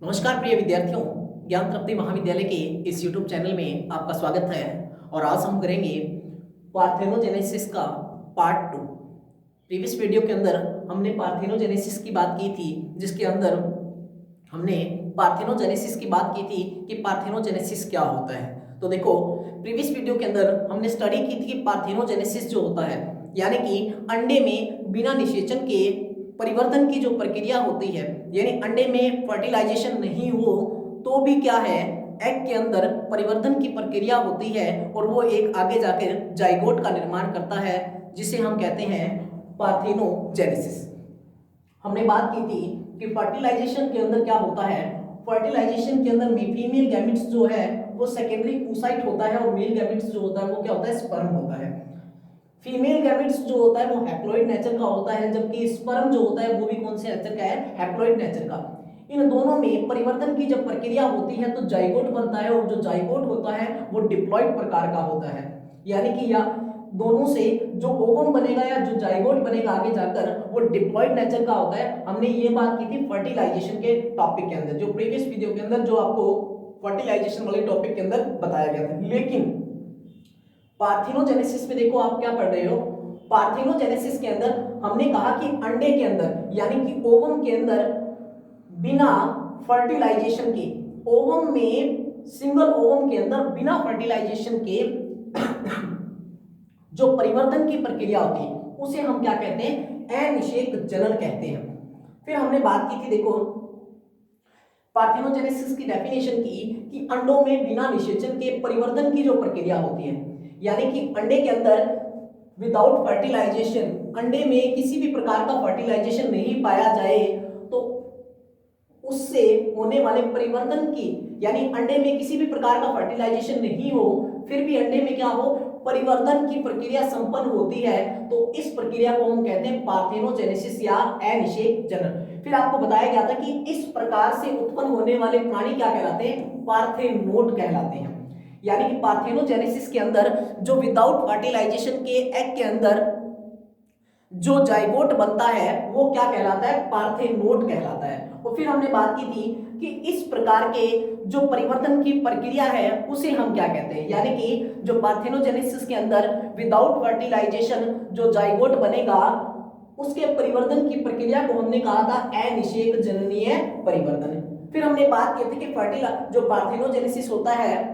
नमस्कार प्रिय विद्यार्थियों, ज्ञान तृप्ति महाविद्यालय के इस YouTube चैनल में आपका स्वागत है। और आज हम करेंगे पार्थेनोजेनेसिस का पार्ट 2। प्रीवियस वीडियो के अंदर हमने पार्थेनोजेनेसिस की बात की थी, जिसके अंदर हमने पार्थेनोजेनेसिस की बात की थी कि पार्थेनोजेनेसिस क्या होता है। तो देखो, प्रीवियस वीडियो के अंदर हमने स्टडी की थी कि पार्थेनोजेनेसिस जो होता है, यानी कि अंडे में बिना निषेचन के परिवर्तन की जो प्रक्रिया होती है, यानी अंडे में फर्टिलाइजेशन नहीं हो तो भी क्या है, एग के अंदर परिवर्तन की प्रक्रिया होती है और वो एक आगे जाकर जाइगोट का निर्माण करता है, जिसे हम कहते हैं पार्थेनोजेनेसिस। हमने बात की थी कि फर्टिलाइजेशन के अंदर क्या होता है, फर्टिलाइजेशन के अंदर में फीमेल गैमेट्स जो है वो सेकेंडरी oocyte होता है और मेल गैमेट्स जो होता है वो क्या होता है, स्पर्म होता है। फीमेल गैमेट्स जो होता है वो हैप्लॉइड नेचर का होता है, जबकि स्पर्म जो होता है वो भी कौन से नेचर का है, हैप्लॉइड नेचर का। इन दोनों में परिवर्तन की जब प्रक्रिया होती है तो जाइगोट बनता है, और जो जाइगोट होता है वो डिप्लॉइड प्रकार का होता है, यानी कि या दोनों से जो ओवम बनेगा या जो जाइगोट बनेगा आगे जाकर वो डिप्लॉइड नेचर का होता है। हमने ये बात की थी फर्टिलाइजेशन के टॉपिक के अंदर, जो प्रीवियस वीडियो के अंदर जो आपको फर्टिलाइजेशन वाले टॉपिक के अंदर बताया गया था। लेकिन पार्थेनोजेनेसिस में देखो आप क्या पढ़ रहे हो, पार्थेनोजेनेसिस के अंदर हमने कहा कि अंडे के अंदर यानी कि ओवम के अंदर बिना फर्टिलाइजेशन के, ओवम में सिंगल ओवम के अंदर बिना फर्टिलाइजेशन के जो परिवर्तन की प्रक्रिया होती है उसे हम क्या कहते हैं, अनिषेक जनन कहते हैं। फिर हमने बात की थी, देखो पार्थेनोजेनेसिस की डेफिनेशन की कि अंडों में बिना निषेचन के परिवर्तन की जो प्रक्रिया होती है, यानी कि अंडे के अंदर विदाउट फर्टिलाइजेशन, अंडे में किसी भी प्रकार का फर्टिलाइजेशन नहीं पाया जाए तो उससे होने वाले परिवर्तन की, यानी अंडे में किसी भी प्रकार का फर्टिलाइजेशन नहीं हो फिर भी अंडे में क्या हो, परिवर्तन की प्रक्रिया संपन्न होती है, तो इस प्रक्रिया को हम कहते हैं पार्थेनोजेनेसिस या अनिषेक जनन। फिर आपको बताया गया था कि इस प्रकार से उत्पन्न होने वाले प्राणी क्या कहलाते हैं, पार्थेनोट कहलाते हैं। यानी कि पार्थेनोजेनेसिस के अंदर जो विदाउट फर्टिलाइजेशन के एग के अंदर जो जाइगोट बनता है वो क्या कहलाता है, पार्थेनोट कहलाता है। और फिर हमने बात की थी कि इस प्रकार के जो परिवर्तन की प्रक्रिया है उसे हम क्या कहते हैं, यानी कि जो पार्थेनोजेनेसिस के अंदर विदाउट फर्टिलाइजेशन जो जाइगोट बनेगा उसके परिवर्तन की प्रक्रिया को हमने कहा था अनिषेक जननीय परिवर्तन। फिर हमने बात की थी कि जो पार्थेनोजेनेसिस होता है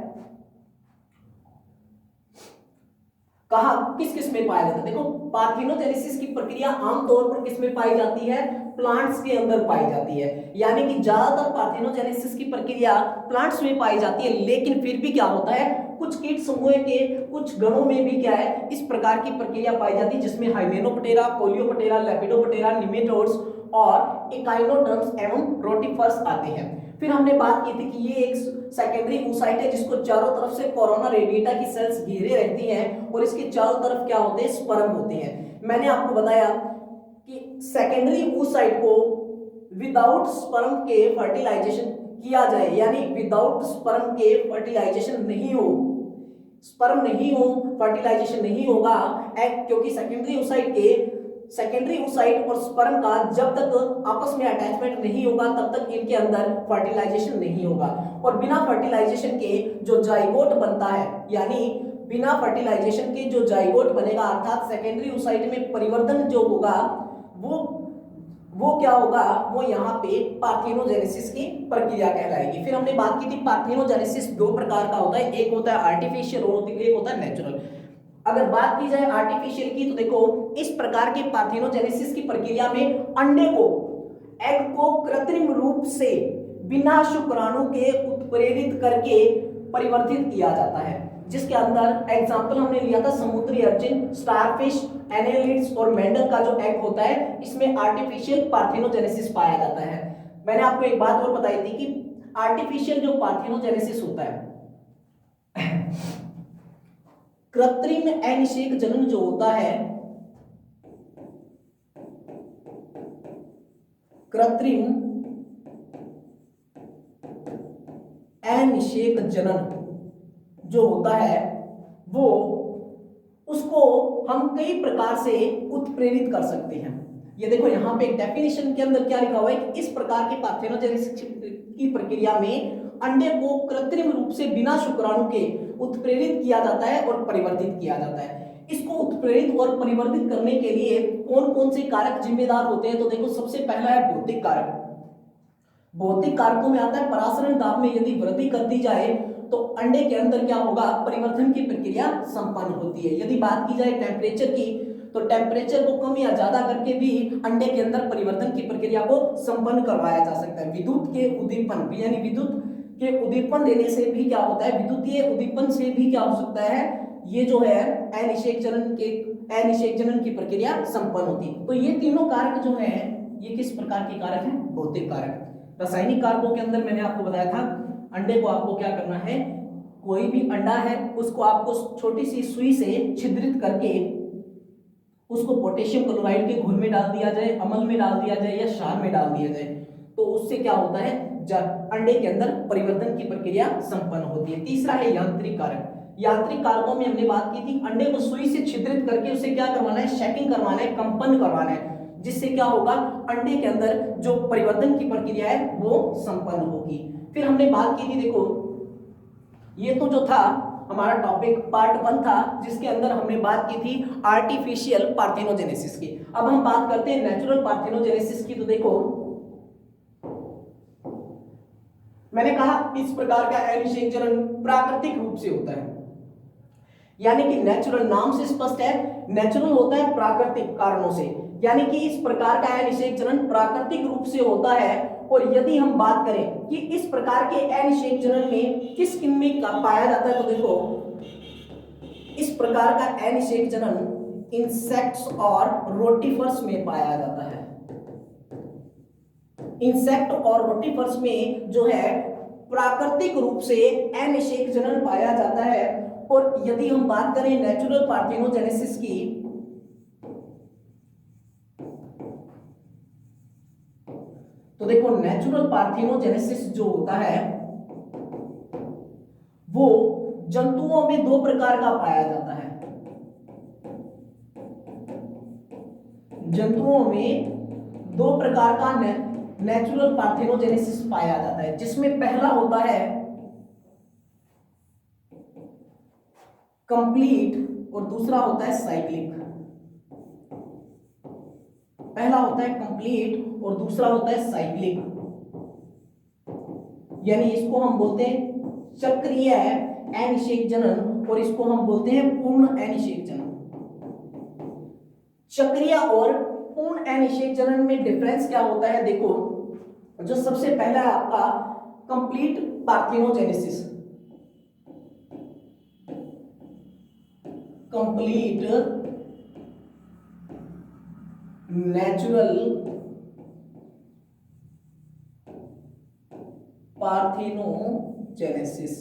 कहा किस किस में पाया जाता है। देखो, पार्थेनोजेनेसिस की प्रक्रिया आमतौर पर किस में पाई जाती है, प्लांट्स के अंदर पाई जाती है, यानी कि ज्यादातर पार्थेनोजेनेसिस की प्रक्रिया प्लांट्स में पाई जाती है। लेकिन फिर भी क्या होता है, कुछ कीट समूह के कुछ गणों में भी क्या है, इस प्रकार की प्रक्रिया पाई जाती है, जिसमें हाइमेनोप्टेरा, कोलियोप्टेरा, लेपिडोप्टेरा, निमेटोड्स और इकाइनोडर्म्स एवं रोटिफर्स आते हैं। फिर हमने बात की थी कि ये एक सेकेंडरी oocyte है जिसको चारों तरफ से कोरोना रेडिएटा की सेल्स घेरे रहती हैं और इसके चारों तरफ क्या होते हैं, स्पर्म होते हैं। मैंने आपको बताया कि सेकेंडरी oocyte को विदाउट स्पर्म के फर्टिलाइजेशन किया जाए, यानी विदाउट स्पर्म के फर्टिलाइजेशन नहीं हो, स्पर्म नहीं हो, फर्टिलाइजेशन नहीं होगा एग, क्योंकि सेकेंडरी oocyte और स्पर्म का जब तक आपस में अटैचमेंट नहीं होगा तब तक इनके अंदर फर्टिलाइजेशन नहीं होगा। और बिना फर्टिलाइजेशन के जो जाइगोट बनता है, यानी बिना फर्टिलाइजेशन के जो जाइगोट बनेगा अर्थात सेकेंडरी oocyte में परिवर्तन जो होगा वो क्या होगा, वो यहाँ पे पार्थेनोजेनेसिस की प्रक्रिया कहलाएगी। फिर हमने बात की थी पार्थेनोजेनेसिस दो प्रकार का होता है, एक होता है आर्टिफिशियल और एक होता है नेचुरल। अगर बात की जाए आर्टिफिशियल की तो देखो, इस प्रकार के पार्थेनोजेनेसिस की प्रक्रिया में अंडे को, एग को कृत्रिम रूप से बिना शुक्राणु के उत्प्रेरित करके परिवर्तित किया जाता है, जिसके अंदर एग्जाम्पल हमने लिया था समुद्री अर्चिन, स्टारफिश, एनेलिड्स और मेंढक का जो एग होता है, इसमें आर्टिफिशियल पार्थेनोजेनेसिस पाया जाता है। मैंने आपको एक बात और बताई थी कि आर्टिफिशियल जो पार्थेनोजेनेसिस होता है, कृत्रिम अनिषेक जनन जो होता है, कृत्रिम अनिषेक जनन जो होता है वो, उसको हम कई प्रकार से उत्प्रेरित कर सकते हैं। ये देखो यहाँ पे एक डेफिनेशन के अंदर क्या लिखा हुआ है कि इस प्रकार के पार्थेनोजेनेसिस की प्रक्रिया में अंडे को कृत्रिम रूप से बिना शुक्राणु के उत्प्रेरित किया जाता है और परिवर्तित किया जाता है। इसको उत्प्रेरित और परिवर्तित करने के लिए कौन कौन से कारक जिम्मेदार होते हैं? तो देखो, सबसे पहला है भौतिक कारक। भौतिक कारकों में आता है परासरण दाब में यदि वृद्धि कर दी जाए तो अंडे के अंदर क्या होगा? परिवर्तन की प्रक्रिया संपन्न होती है। यदि बात की जाए टेम्परेचर की, तो टेम्परेचर को कम या ज्यादा करके भी अंडे के अंदर परिवर्तन की प्रक्रिया को संपन्न करवाया जा सकता है। विद्युत के उद्दीपन, यानी विद्युत के उद्दीपन देने से भी क्या होता है? विद्युतीय उद्दीपन से भी क्या हो सकता है? ये जो है अनिषेक की प्रक्रिया संपन्न होती है। तो ये तीनों कारक जो है, ये किस प्रकार के कारक हैं? भौतिक कारक। रासायनिक कारकों के अंदर मैंने आपको बताया था, अंडे को आपको क्या करना है? कोई भी अंडा है उसको आपको छोटी सी सुई से छिद्रित करके उसको पोटेशियम क्लोराइड के घुल में डाल दिया जाए, अमल में डाल दिया जाए या क्षार में डाल दिया जाए, तो उससे क्या होता है? अंडे के अंदर परिवर्तन की प्रक्रिया संपन्न होती है। तीसरा है यांत्रिक कारक। यांत्रिक कारकों में हमने बात की थी, अंडे को सुई से छिद्रित करके उसे क्या करवाना है? शेकिंग करवाना है, कंपन करवाना है, जिससे क्या होगा? अंडे के अंदर जो परिवर्तन की प्रक्रिया है वो संपन्न होगी। फिर हमने बात की थी, देखो ये तो जो था हमारा टॉपिक पार्ट 1 था, जिसके अंदर हमने बात की थी आर्टिफिशियल पार्थेनोजेनेसिस की। अब हम बात करते हैं नेचुरल पार्थेनोजेनेसिस की। तो देखो, मैंने कहा इस प्रकार का अनिषेक जनन प्राकृतिक रूप से होता है, यानी कि नेचुरल नाम से स्पष्ट है, नेचुरल होता है प्राकृतिक कारणों से, यानी कि इस प्रकार का अनिषेक जनन प्राकृतिक रूप से होता है। और यदि हम बात करें कि इस प्रकार के अनिषेक जनन में किस किन में पाया जाता है, तो देखो इस प्रकार का अनिषेक जनन इंसेक्ट्स और रोटिफर्स में पाया जाता है। इंसेक्ट और रोटिफर्स में जो है प्राकृतिक रूप से अनिषेक जनन पाया जाता है। और यदि हम बात करें नेचुरल पार्थेनोजेनेसिस की, तो देखो नेचुरल पार्थेनोजेनेसिस जो होता है वो जंतुओं में दो प्रकार का पाया जाता है। जंतुओं में दो प्रकार का नेचुरल पार्थेनोजेनेसिस पाया जाता है, जिसमें पहला होता है कंप्लीट और दूसरा होता है साइक्लिक। पहला होता है कंप्लीट और दूसरा होता है साइक्लिक, यानी इसको हम बोलते हैं चक्रीय अनिषेक जनन और इसको हम बोलते हैं पूर्ण अनिषेक जनन। चक्रीय और पूर्ण अनिषेक जनन में डिफरेंस क्या होता है? देखो, जो सबसे पहला है आपका complete parthenogenesis. Complete natural parthenogenesis.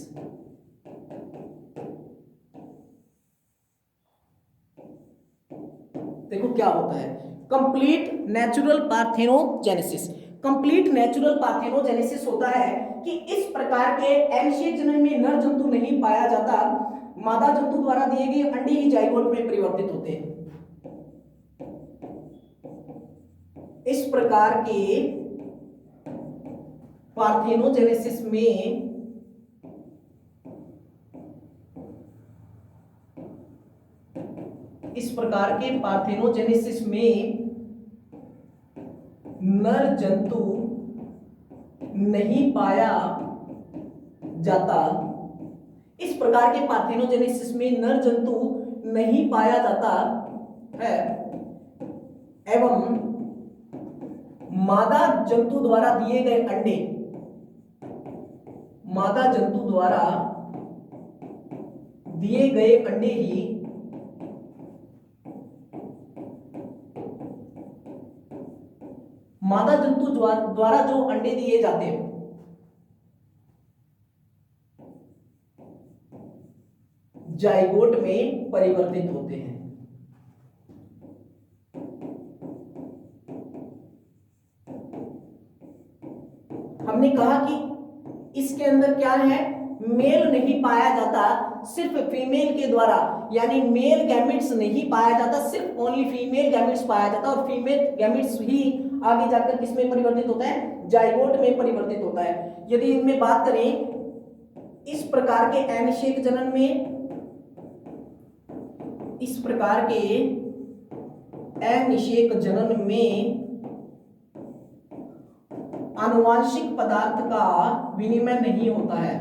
देखो क्या होता है complete natural parthenogenesis. Complete natural parthenogenesis होता है कि इस प्रकार के अनिषेक जनन में नर जंतु नहीं पाया जाता, मादा जंतु द्वारा दिए गए अंडे ही जाइगोट में परिवर्तित होते हैं। इस प्रकार के पार्थेनोजेनेसिस में नर जंतु नहीं पाया जाता। इस प्रकार के पार्थेनोजेनेसिस में नर जंतु नहीं पाया जाता है एवं मादा जंतु द्वारा दिए गए अंडे, मादा जंतु द्वारा दिए गए अंडे ही मादा जंतु द्वारा जो अंडे दिए जाते हैं जाइगोट में परिवर्तित होते हैं। हमने कहा कि इसके अंदर क्या है, मेल नहीं पाया जाता, सिर्फ फीमेल के द्वारा यानी मेल गैमेट्स नहीं पाया जाता, सिर्फ ओनली फीमेल गैमेट्स पाया जाता है, और फीमेल गैमेट्स ही आगे जाकर किसमें परिवर्तित होता है, जाइगोट में परिवर्तित होता है। यदि इनमें बात करें इस प्रकार के अनिषेक जनन में, इस प्रकार के अनिषेक जनन में आनुवांशिक पदार्थ का विनिमय नहीं होता है।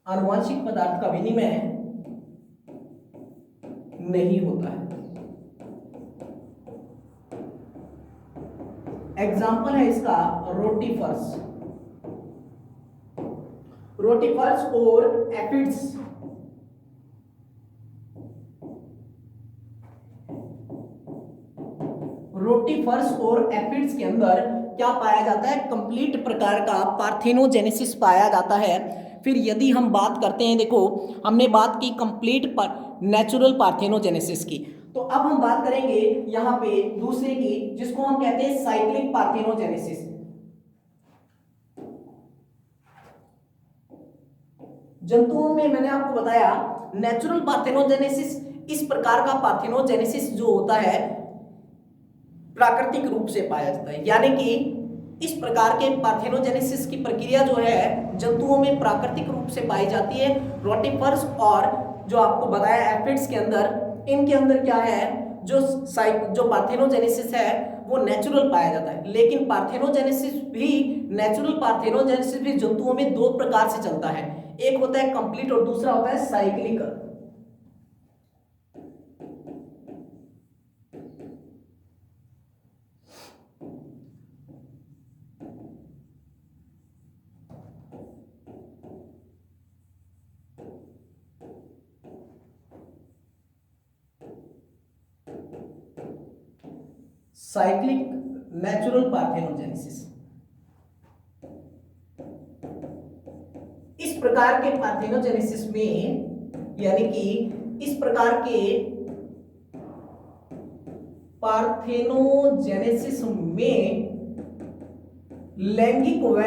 आनुवांशिक पदार्थ का विनिमय नहीं होता है। एग्जाम्पल है इसका रोटीफर्स, रोटीफर्स और एफिड्स। रोटीफर्स और एफिड्स के अंदर क्या पाया जाता है, कंप्लीट प्रकार का पार्थेनोजेनेसिस पाया जाता है। फिर यदि हम बात करते हैं, देखो हमने बात की कंप्लीट नेचुरल पार्थेनोजेनेसिस की, तो अब हम बात करेंगे यहां पे दूसरे की, जिसको हम कहते हैं साइक्लिक पार्थेनोजेनेसिस। जंतुओं में मैंने आपको बताया नेचुरल पार्थेनोजेनेसिस, इस प्रकार का पार्थेनोजेनेसिस जो होता है प्राकृतिक रूप से पाया जाता है, यानी कि इस प्रकार के पार्थेनोजेनेसिस की प्रक्रिया जो है जंतुओं में प्राकृतिक रूप से पाई जाती है। रोटीफर्स और जो आपको बताया एफिड्स के अंदर, इनके अंदर क्या है, जो पार्थेनोजेनेसिस है वो नेचुरल पाया जाता है। लेकिन पार्थेनोजेनेसिस भी, नेचुरल पार्थेनोजेनेसिस भी जंतुओं में दो प्रकार से चलता है, एक होता है कंप्लीट और दूसरा होता है साइक्लिक। साइक्लिक नेचुरल पार्थेनोजेनेसिस, इस प्रकार के पार्थेनोजेनेसिस में, यानी कि इस प्रकार के पार्थेनोजेनेसिस में लैंगिक व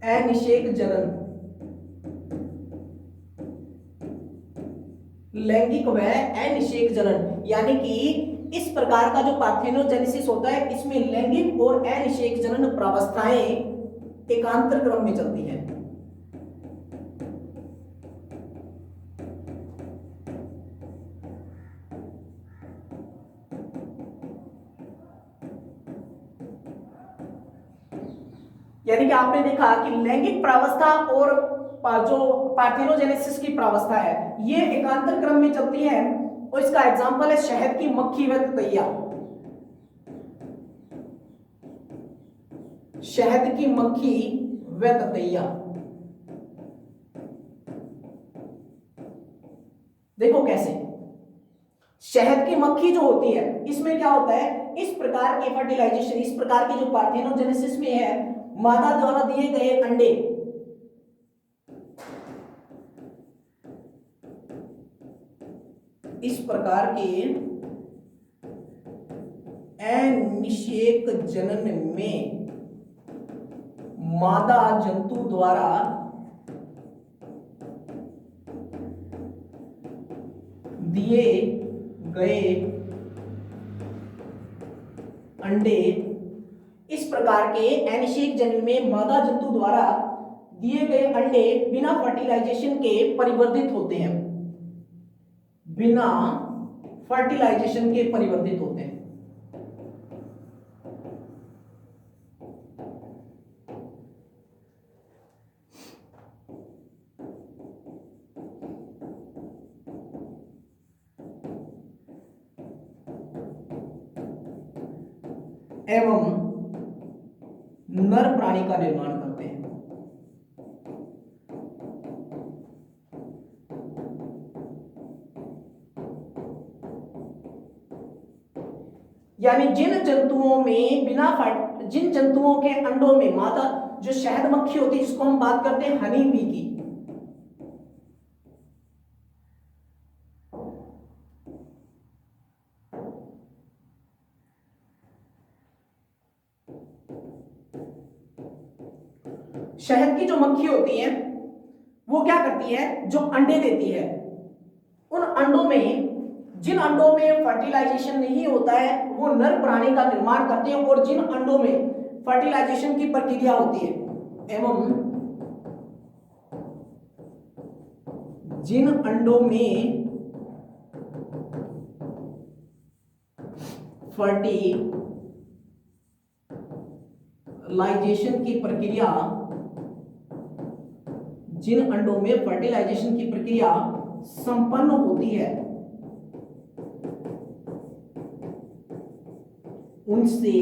अनिषेक जनन, लैंगिक व अनिषेक जनन, यानी कि इस प्रकार का जो पार्थेनोजेनेसिस होता है इसमें लैंगिक और अनिषेक जनन प्रावस्थाएं एकांतर क्रम में चलती हैं। यानी कि आपने देखा कि लैंगिक प्रावस्था और जो पार्थेनोजेनेसिस की प्रावस्था है ये एकांतर क्रम में चलती है, और इसका एग्जांपल है शहद की मक्खी व ततैया। शहद की मक्खी व ततैया, देखो कैसे शहद की मक्खी जो होती है इसमें क्या होता है, इस प्रकार के फर्टिलाइजेशन, इस प्रकार की जो पार्थेनोजेनेसिस में है, मादा द्वारा दिए गए अंडे इस प्रकार के अनिषेक जनन में मादा जंतु द्वारा दिए गए अंडे, इस प्रकार के अनिषेक जनन में मादा जंतु द्वारा दिए गए अंडे बिना फर्टिलाइजेशन के परिवर्तित होते हैं, बिना फर्टिलाइजेशन के परिवर्तित होते हैं। एवं नर प्राणी का निर्माण करते हैं। यानी जिन जंतुओं के अंडों में मादा जो शहद मक्खी होती है, जिसको हम बात करते हैं हनी बी की, शहद की जो मक्खी होती है वो क्या करती है, जो अंडे देती है, उन अंडों में, जिन अंडों में फर्टिलाइजेशन नहीं होता है वो नर प्राणी का निर्माण करते हैं, और जिन अंडों में फर्टिलाइजेशन की प्रक्रिया होती है एवं जिन अंडों में फर्टिलाइजेशन की प्रक्रिया, जिन अंडों में फर्टिलाइजेशन की प्रक्रिया संपन्न होती है उनसे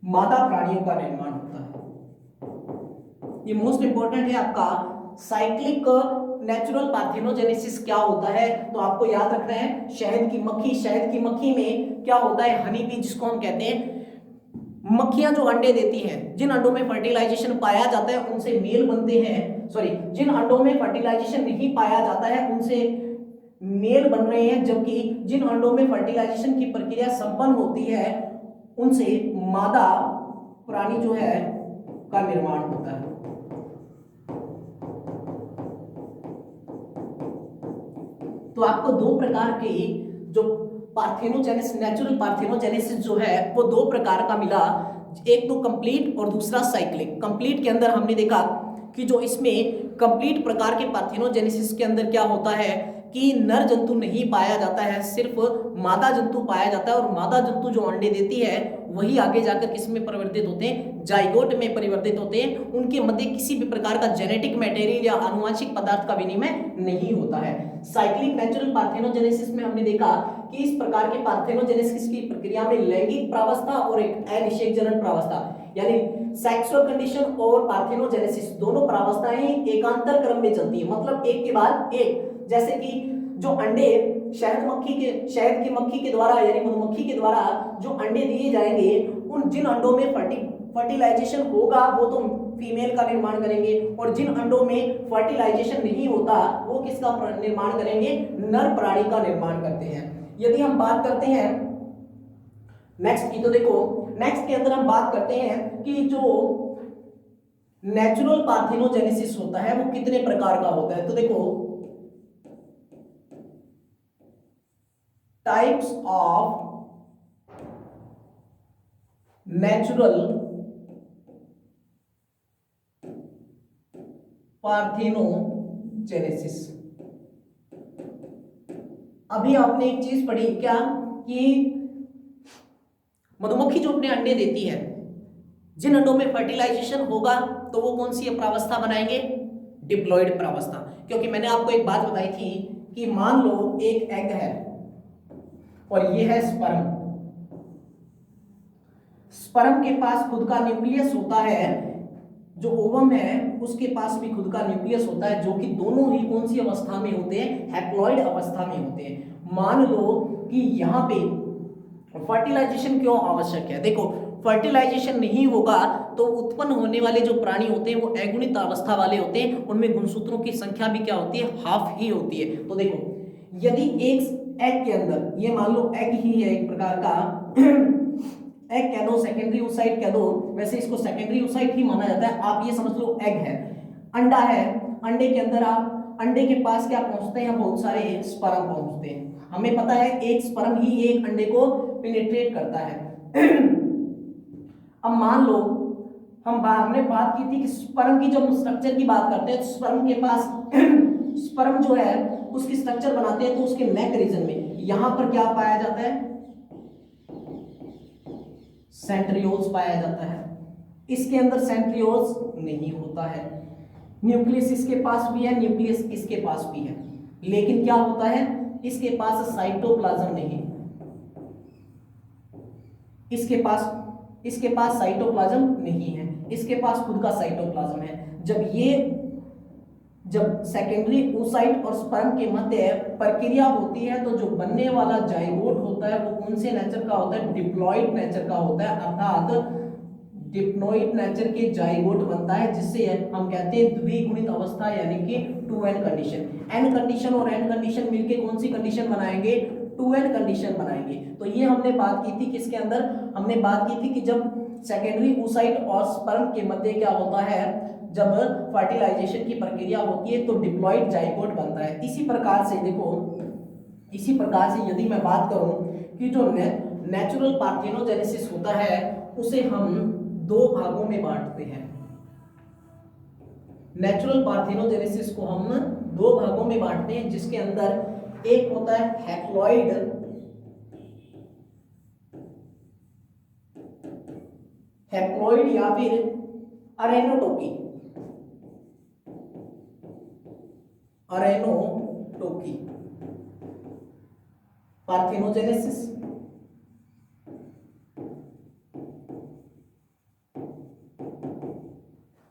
मादा प्राणियों का निर्माण होता है। ये मोस्ट इंपॉर्टेंट है आपका, साइक्लिक नेचुरल पार्थेनोजेनेसिस क्या होता है, तो आपको याद रखना है शहद की मक्खी, शहद की मक्खी में क्या होता है, हनी बी जिसको हम कहते हैं, मक्खियां जो अंडे देती हैं, जिन अंडों में फर्टिलाइजेशन पाया जाता है उनसे मेल बनते हैं, सॉरी जिन अंडों में फर्टिलाइजेशन नहीं पाया जाता है उनसे मेल बन रहे हैं, जबकि जिन अंडों में फर्टिलाइजेशन की प्रक्रिया संपन्न होती है उनसे मादा प्राणी जो है का निर्माण होता है। तो आपको दो प्रकार के जो पार्थेनोजेनेसिस, नेचुरल पार्थेनोजेनेसिस जो है वो दो प्रकार का मिला, एक तो कंप्लीट और दूसरा साइक्लिक। कंप्लीट के अंदर हमने देखा कि जो इसमें कंप्लीट प्रकार के पार्थेनोजेनेसिस के अंदर क्या होता है कि नर जंतु नहीं पाया जाता है, सिर्फ मादा जंतु पाया जाता है, और मादा जंतु जो अंडे देती है वही आगे जाकर किस में परिवर्तित होते हैं, जाइगोट में परिवर्तित होते हैं। उनके मध्य किसी भी प्रकार का जेनेटिक मटेरियल या आनुवंशिक पदार्थ का विनिमय नहीं होता है। साइक्लिक नेचुरल पार्थेनोजेनेसिस में हमने देखा कि इस प्रकार के पार्थेनोजेनेसिस की प्रक्रिया में लैंगिक प्रावस्था और एक अनिषेक जनन प्रावस्था, यानी सेक्सुअल कंडीशन और पार्थेनोजेनेसिस दोनों प्रावस्थाएं एकांतर क्रम में चलती है, मतलब एक के बाद एक। जैसे कि जो अंडे शहद की मक्खी के द्वारा यानी मधुमक्खी के द्वारा जो अंडे दिए जाएंगे, उन जिन अंडों में फर्टिलाइजेशन होगा वो तो फीमेल का निर्माण करेंगे, और जिन अंडों में फर्टिलाइजेशन नहीं होता वो किसका निर्माण करेंगे, नर प्राणी का निर्माण करते हैं। यदि हम बात करते हैं नेक्स्ट की, तो देखो नेक्स्ट के अंदर हम बात करते हैं कि जो नेचुरल पार्थेनोजेनेसिस होता है वो कितने प्रकार का होता है। तो देखो टाइप्स ऑफ नेचुरल पार्थेनोजेनेसिस। अभी आपने एक चीज पढ़ी क्या कि मधुमक्खी जो अपने अंडे देती है, जिन अंडों में फर्टिलाइजेशन होगा तो वो कौन सी प्रावस्था बनाएंगे, डिप्लॉइड प्रावस्था। क्योंकि मैंने आपको एक बात बताई थी कि मान लो एक एग है और ये है स्पर्म, स्पर्म के पास खुद का न्यूक्लियस होता है, जो ओवम है उसके पास भी खुद का न्यूक्लियस होता है, जो कि दोनों ही कौन सी अवस्था में होते हैं, हैप्लॉइड अवस्था में होते हैं। मान लो कि यहाँ पे फर्टिलाइजेशन क्यों आवश्यक है, देखो फर्टिलाइजेशन नहीं होगा तो उत्पन्न होने वाले जो प्राणी होते हैं वो अगुणित अवस्था वाले होते हैं, उनमें गुणसूत्रों की संख्या भी क्या होती है, हाफ ही होती है। तो देखो यदि एक एग के अंदर, ये मान लो एग ही है एक प्रकार का एग कह दो, सेकेंडरी oocyte कह दो, वैसे इसको सेकेंडरी oocyte ही माना जाता है, आप ये समझ लो एग है, अंडा है, अंडे के अंदर आप अंडे के पास क्या पहुंचते हैं, बहुत सारे स्पर्म पहुंचते हैं। हमें पता है एक स्पर्म ही एक अंडे को पेनिट्रेट करता है। अब मान लो हमने बात की थी कि स्पर्म की जब स्ट्रक्चर की बात करते हैं तो स्पर्म के पास स्पर्म जो है उसकी स्ट्रक्चर बनाते हैं, तो उसके नेक रीजन में यहां पर क्या पाया जाता है, सेंट्रियोल्स पाया जाता है। इसके अंदर सेंट्रियोल्स नहीं होता है, न्यूक्लियस इसके पास भी है, न्यूक्लियस इसके पास भी है, लेकिन क्या होता है इसके पास साइटोप्लाज्म नहीं, इसके पास साइटोप्लाज्म नहीं है, इसके पास खुद का साइटोप्लाज्म है। जब सेकेंडरी oocyte और स्पर्म के मध्य प्रक्रिया होती है तो जो बनने वाला जाइगोट होता है वो कौन से नेचर का होता है, डिप्लॉइड नेचर का होता है, अर्थात डिप्लॉइड नेचर के जाइगोट बनता है, जिससे हम कहते हैं द्विगुणित अवस्था यानी कि 2n कंडीशन। n कंडीशन और n कंडीशन मिलके कौन सी कंडीशन बनाएंगे, 2n कंडीशन बनाएंगे। तो ये हमने बात की थी किसके अंदर, हमने बात की थी कि जब सेकेंडरी oocyte और स्पर्म के मध्य क्या होता है, जब फर्टिलाइजेशन की प्रक्रिया होती है तो डिप्लॉइड जाइगोट बनता है। इसी प्रकार से देखो, इसी प्रकार से यदि मैं बात करूं कि जो नेचुरल पार्थेनोजेनेसिस होता है उसे हम दो भागों में बांटते हैं। नेचुरल पार्थेनोजेनेसिस को हम दो भागों में बांटते हैं, जिसके अंदर एक होता है हैप्लॉइड, हैप्लॉइड या फिर अरेनोटोकी, अरेनोटोकी पार्थेनोजेनेसिस,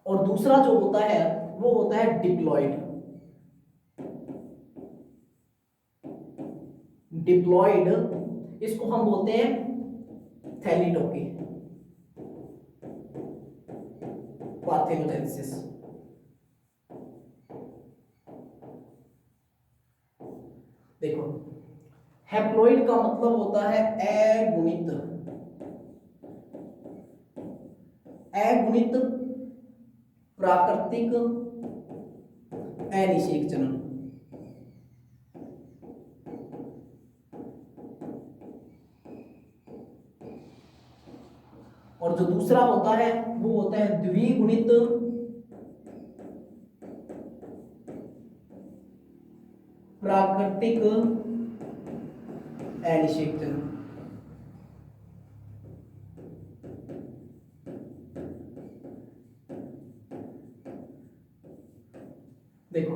और दूसरा जो होता है वो होता है डिप्लॉइड, डिप्लॉइड इसको हम बोलते हैं थैलीटोकी पार्थेनोजेनेसिस। देखो, हैप्लॉइड का मतलब होता है अगुणित, अगुणित प्राकृतिक अनिषेक जनन। और जो दूसरा होता है वो होता है द्विगुणित प्राकृतिक अनिषेक जनन। देखो,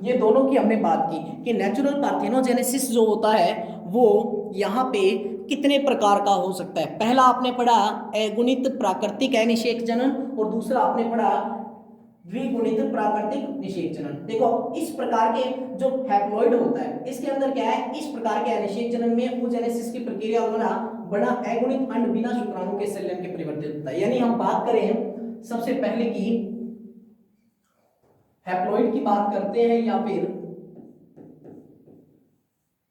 ये दोनों की हमने बात की कि नेचुरल पार्थेनोजेनेसिस जो होता है वो यहाँ पे कितने प्रकार का हो सकता है। पहला आपने पढ़ा अगुणित प्राकृतिक अनिषेक जनन और दूसरा आपने पढ़ा द्विगुणित प्राकृतिक निषेक जनन। देखो, इस प्रकार के जो हैप्लॉइड होता है इसके अंदर क्या है, इस प्रकार के अनिषेक जनन में oogenesis की प्रक्रिया द्वारा बना अगुणित अंड बिना शुक्राणु के संलयन के परिवर्तित होता है। यानी हम बात करें सबसे पहले की हैप्लॉइड की बात करते हैं, या फिर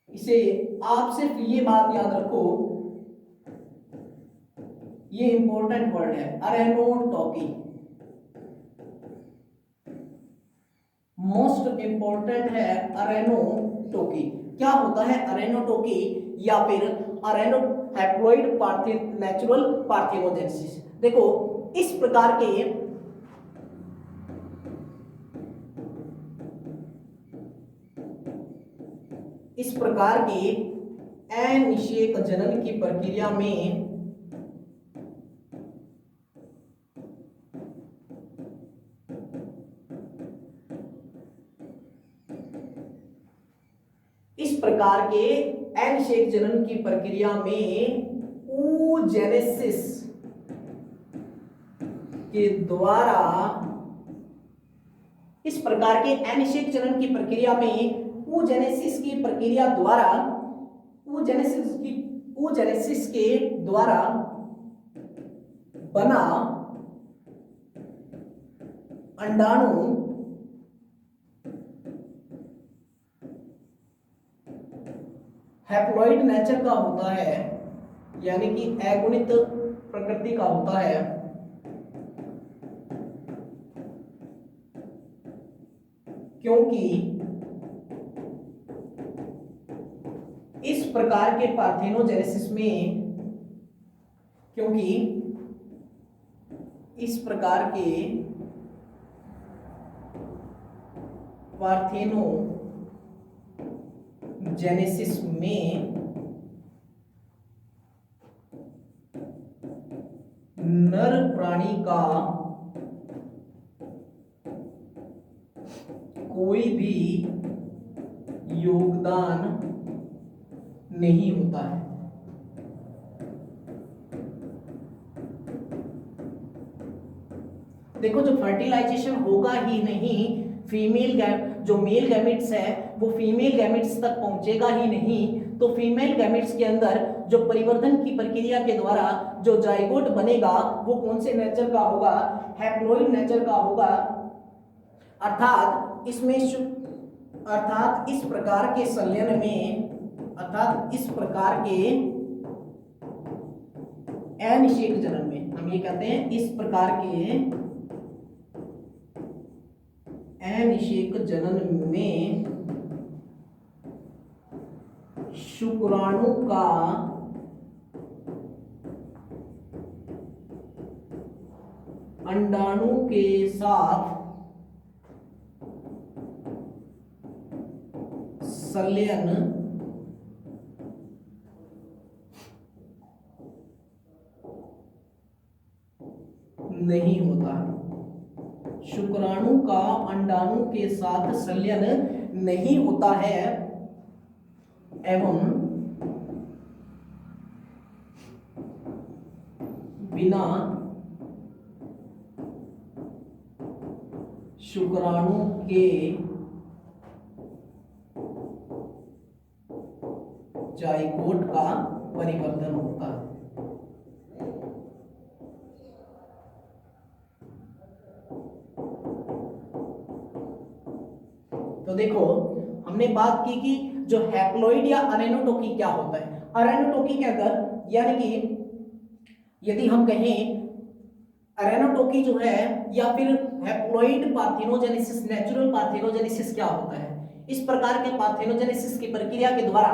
इसे आप सिर्फ ये बात याद रखो, ये इंपॉर्टेंट वर्ड है अरेनोटोकी, मोस्ट इंपॉर्टेंट है अरेनोटोकी। क्या होता है अरेनोटोकी या फिर अरेनो हैप्लॉइड नेचुरल पार्थेनोजेनेसिस? देखो, इस प्रकार के अनिषेक जनन की प्रक्रिया में अनिषेक जनन की प्रक्रिया में oogenesis के द्वारा, इस प्रकार के अनिषेक जनन की प्रक्रिया में oogenesis की प्रक्रिया द्वारा, oogenesis के द्वारा बना अंडाणु हैप्लॉइड नेचर का होता है, यानी कि अगुणित प्रकृति का होता है, क्योंकि इस प्रकार के पार्थेनोजेनेसिस में, क्योंकि इस प्रकार के पार्थेनोजेनेसिस में नर प्राणी का कोई भी योगदान नहीं होता है। देखो, जो फर्टिलाइजेशन होगा ही नहीं, जो मेल गैमेट्स है वो फीमेल गैमेट्स तक पहुंचेगा ही नहीं, तो फीमेल गैमेट्स के अंदर जो परिवर्धन की प्रक्रिया के द्वारा जो जाइगोट बनेगा वो कौन से नेचर का होगा, हैप्लॉइड नेचर का होगा। अर्थात इस प्रकार के संलयन में, अर्थात इस प्रकार के अनिषेक जनन में, हम ये कहते हैं इस प्रकार के अनिषेक जनन में शुक्राणु का अंडाणु के साथ संलयन नहीं होता है। शुक्राणु का अंडाणु के साथ संलयन नहीं होता है एवं बिना शुक्राणु के जाइगोट का परिवर्तन होता है। तो देखो हमने बात की कि जो हैप्लॉइड या अरेनोटोकी क्या होता है। अरेनोटोकी के अंदर यानी कि यदि हम कहें अरेनोटोकी जो है या फिर हैप्लॉइड पार्थेनोजेनेसिस, नेचुरल पार्थेनोजेनेसिस क्या होता है। इस प्रकार के पार्थेनोजेनेसिस की प्रक्रिया के द्वारा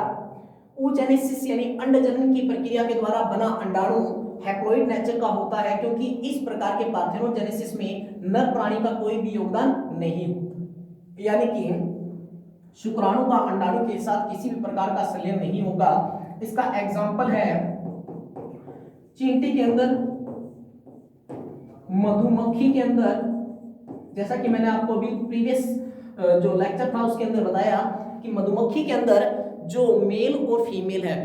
oogenesis यानी अंडजनन की प्रक्रिया के द्वारा बना अंडाणु हैप्लॉइड नेचर का होता है, क्योंकि इस प्रकार के पार्थेनोजेनेसिस में नर प्राणी का कोई भी योगदान नहीं होता, यानी कि शुक्राणु का अंडाणु के साथ किसी भी प्रकार का संलयन नहीं होगा। इसका एग्जांपल है चींटी के अंदर, मधुमक्खी के अंदर, जैसा कि मैंने आपको अभी प्रीवियस जो लेक्चर था उसके अंदर बताया कि मधुमक्खी के अंदर जो मेल और फीमेल है,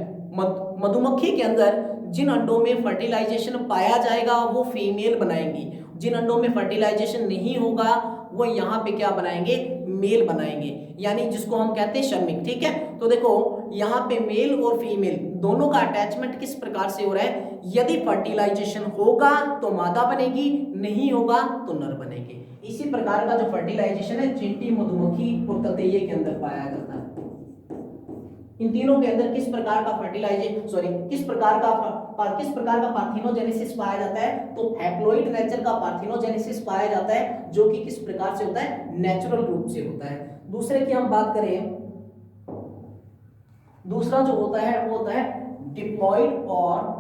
मधुमक्खी के अंदर जिन अंडों में फर्टिलाइजेशन पाया जाएगा वो फीमेल बनाएंगी, जिन अंडों में फर्टिलाइजेशन नहीं होगा वो यहाँ पे क्या बनाएंगे, मेल बनाएंगे, यानी जिसको हम कहते हैं श्रमिक। ठीक है, तो देखो यहाँ पे मेल और फीमेल दोनों का अटैचमेंट किस प्रकार से हो रहा है। यदि फर्टिलाइजेशन होगा तो मादा बनेगी, नहीं होगा तो नर बनेगी। इसी प्रकार का जो फर्टिलाइजेशन है चींटी, मधुमक्खी और ततैये के अंदर पाया जाता है। इन तीनों के अंदर किस प्रकार का किस प्रकार का पार्थेनोजेनेसिस पाया जाता है, तो हैप्लॉइड नेचर का पार्थेनोजेनेसिस पाया जाता है, जो कि किस प्रकार से होता है, नेचुरल रूप से होता है। दूसरे की हम बात करें, दूसरा जो होता है वो होता है डिप्लॉइड और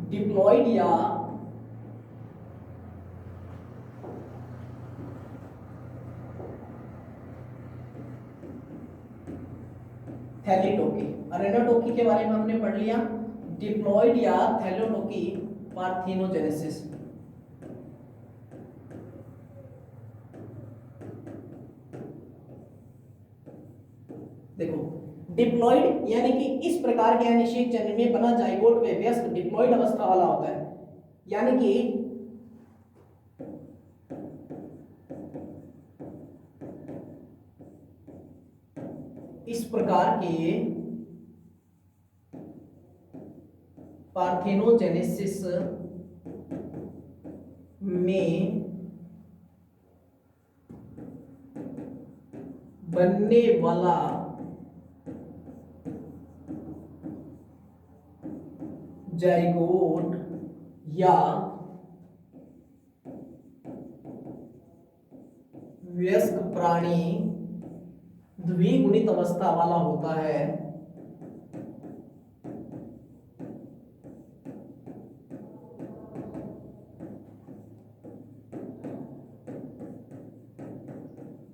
डिप्लॉइड या थैलेटोकी। अरेनोटोकी के बारे में हमने पढ़ लिया, डिप्लॉइड या थैलेटोकी पार्थेनोजेनेसिस। देखो डिप्लॉइड यानी कि इस प्रकार के अनिषेक जनन में बना जाइगोट में व्यस्क डिप्लॉइड अवस्था वाला होता है, यानी कि इस प्रकार के पार्थेनोजेनेसिस में बनने वाला जाइगोट या वयस्क प्राणी द्विगुणित अवस्था वाला होता है।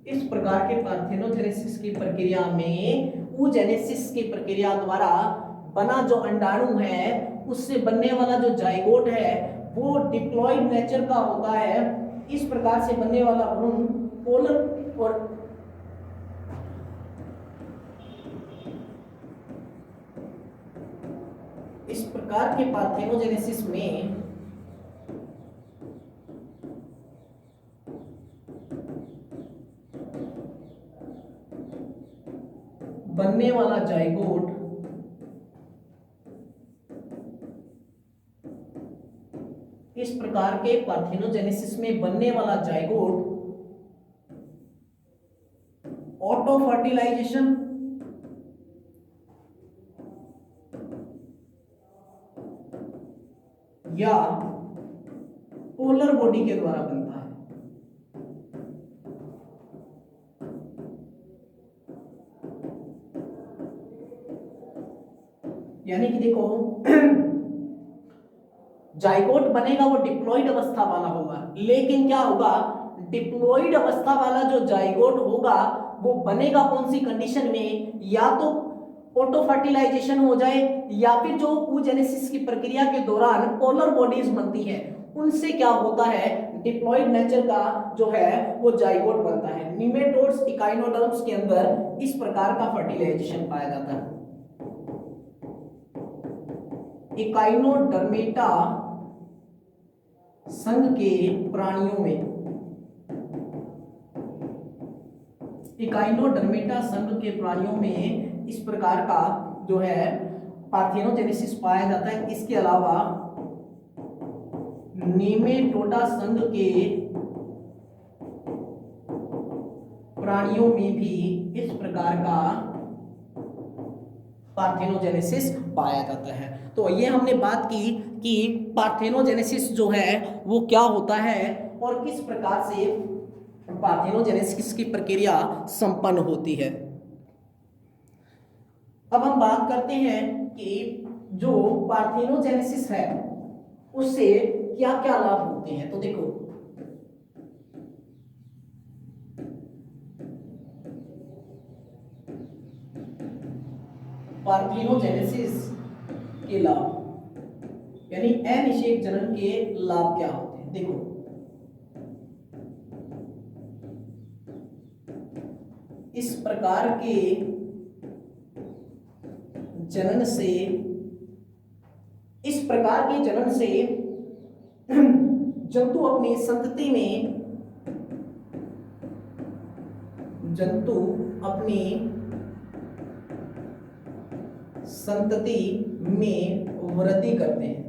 इस प्रकार के पार्थेनोजेनेसिस की प्रक्रिया में oogenesis की प्रक्रिया द्वारा बना जो अंडाणु है उससे बनने वाला जो जाइगोट है वो डिप्लॉइड नेचर का होता है। इस प्रकार से बनने वाला भ्रूण पोलर और इस प्रकार के पार्थेनोजेनेसिस में बनने वाला जाइगोट इस प्रकार के पार्थेनोजेनेसिस में बनने वाला जाइगोट ऑटो फर्टिलाइजेशन या पोलर बॉडी के द्वारा बनता है। यानी कि देखो जाइगोट बनेगा वो डिप्लॉइड अवस्था वाला होगा, लेकिन क्या होगा, डिप्लॉइड अवस्था वाला जो जाइगोट होगा वो बनेगा कौन सी कंडीशन में, या तो ऑटो फर्टिलाइजेशन हो जाए या फिर जो oogenesis की प्रक्रिया के दौरान पोलर बॉडीज बनती है उनसे क्या होता है, डिप्लॉइड नेचर का जो है वो जाइगोट बनता है। निमेटोड्स इकाइनोडर्म्स के अंदर इस प्रकार का फर्टिलाइजेशन पाया जाता है। इकाइनोडर्मेटा संघ के प्राणियों में, इकाइनोडर्मेटा संघ के प्राणियों में इस प्रकार का जो है पार्थेनोजेनेसिस पाया जाता है। इसके अलावा नेमेटोडा संघ के प्राणियों में भी इस प्रकार का पार्थेनोजेनेसिस पाया जाता है। तो ये हमने बात की कि पार्थेनोजेनेसिस जो है वो क्या होता है और किस प्रकार से पार्थेनोजेनेसिस की प्रक्रिया संपन्न होती है। अब हम बात करते हैं कि जो पार्थेनोजेनेसिस है उससे क्या क्या लाभ होते हैं। तो देखो पार्थेनोजेनेसिस के लाभ यानी अनिषेक जनन के लाभ क्या होते हैं। देखो इस प्रकार के जनन से, इस प्रकार के जनन से जंतु अपनी संतति में, जंतु अपनी संतति में वृद्धि करते हैं।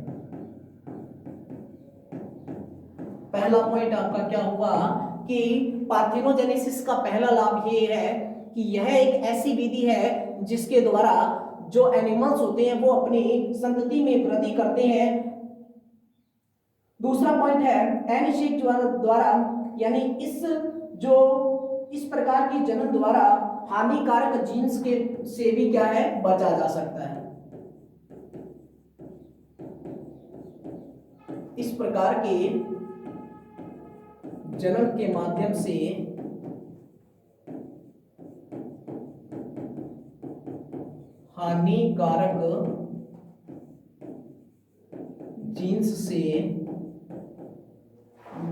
पहला पॉइंट आपका क्या हुआ कि पार्थेनोजेनेसिस का पहला लाभ ये है कि यह एक ऐसी विधि है जिसके द्वारा जो एनिमल्स होते हैं वो अपनी संतति में वृद्धि करते हैं। दूसरा पॉइंट है अनिषेक द्वारा, यानी इस प्रकार के जनन द्वारा हानिकारक जीन्स के से भी क्या है बचा जा सकता है। इस प्रकार के जनन के माध्यम से हानिकारक जीन्स से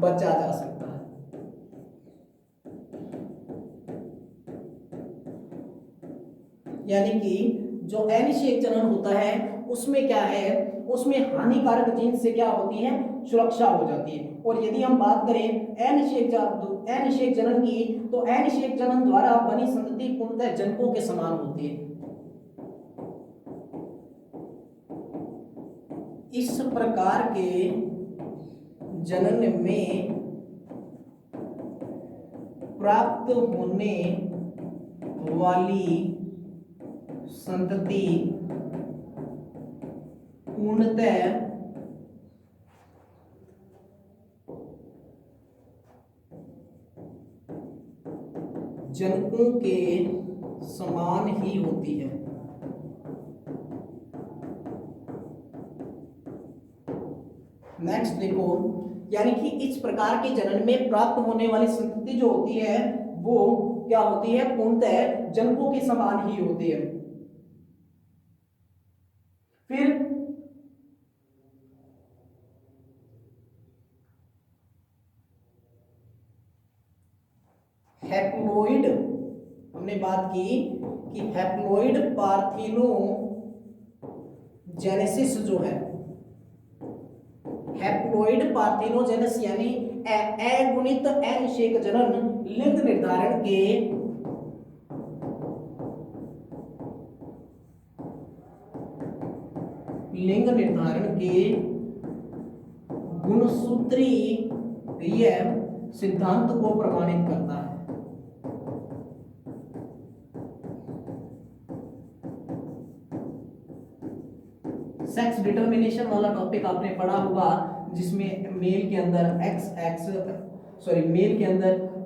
बचा जा सकता है। यानी कि जो अनिषेक जनन होता है उसमें क्या है, उसमें हानिकारक जीन्स से क्या होती है, सुरक्षा हो जाती है। और यदि हम बात करें अनिषेक जनन की, तो अनिषेक जनन द्वारा बनी संतति पूर्णतः जनकों के समान होती है। इस प्रकार के जनन में प्राप्त होने वाली संतति पूर्णतः जनकों के समान ही होती है। नेक्स्ट देखो, यानी कि इस प्रकार के जनन में प्राप्त होने वाली संतति जो होती है वो क्या होती है, पूर्णतः जनकों के समान ही होती है। फिर हैप्लॉइड, हमने बात की कि हैप्लॉइड पार्थेनोजेनेसिस जो है, हैप्लॉइड पार्थेनोजेनेसिस यानी अगुणित अनिषेक जनन लिंग निर्धारण के गुणसूत्रीय सिद्धांत को प्रमाणित करता है। सेक्स डिटर्मिनेशन वाला टॉपिक आपने पढ़ा होगा, जिसमें मेल के अंदर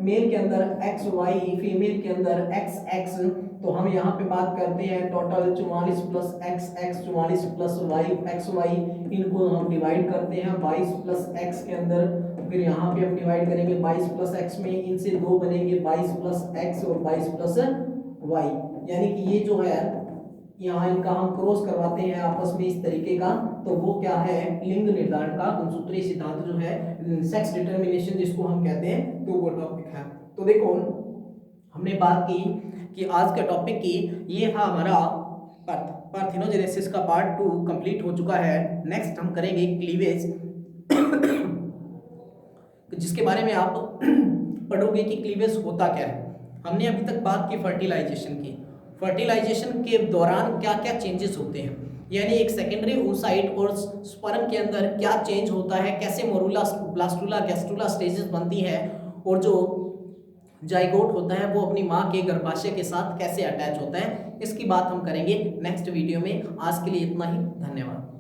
मेल के अंदर एक्स वाई, फीमेल के अंदर एक्स एक्स। तो हम यहाँ पे बात करते हैं total 44 plus X X, 44 plus Y X Y, इनको हम डिवाइड करते हैं 22 प्लस एक्स के अंदर। फिर यहाँ पे हम डिवाइड करेंगे 22 प्लस एक्स में, इनसे दो बनेंगे 22 प्लस एक्स और 22 प्लस वाई। यानी कि ये जो है यहाँ इनका हम क्रॉस करवाते हैं आपस में इस तरीके का, तो वो क्या है, लिंग निर्धारण का गुणसूत्रीय सिद्धांत जो है, सेक्स डिटर्मिनेशन जिसको हम कहते हैं, तो वो टॉपिक है। तो देखो हमने बात की कि आज के टॉपिक की, ये था हमारा पार्थिनोजेनेसिस का पार्ट 2 कंप्लीट हो चुका है। नेक्स्ट हम करेंगे क्लीवेज, जिसके बारे में आप पढ़ोगे कि क्लीवेज होता क्या है। हमने अभी तक बात की फर्टिलाइजेशन की। फर्टिलाइजेशन के दौरान क्या क्या चेंजेस होते हैं, यानी एक सेकेंडरी oocyte और स्पर्म के अंदर क्या चेंज होता है, कैसे मोरूला, ब्लास्टुला, गैस्ट्रुला स्टेजेस बनती हैं, और जो जाइगोट होता है वो अपनी माँ के गर्भाशय के साथ कैसे अटैच होता है, इसकी बात हम करेंगे नेक्स्ट वीडियो में। आज के लिए इतना ही, धन्यवाद।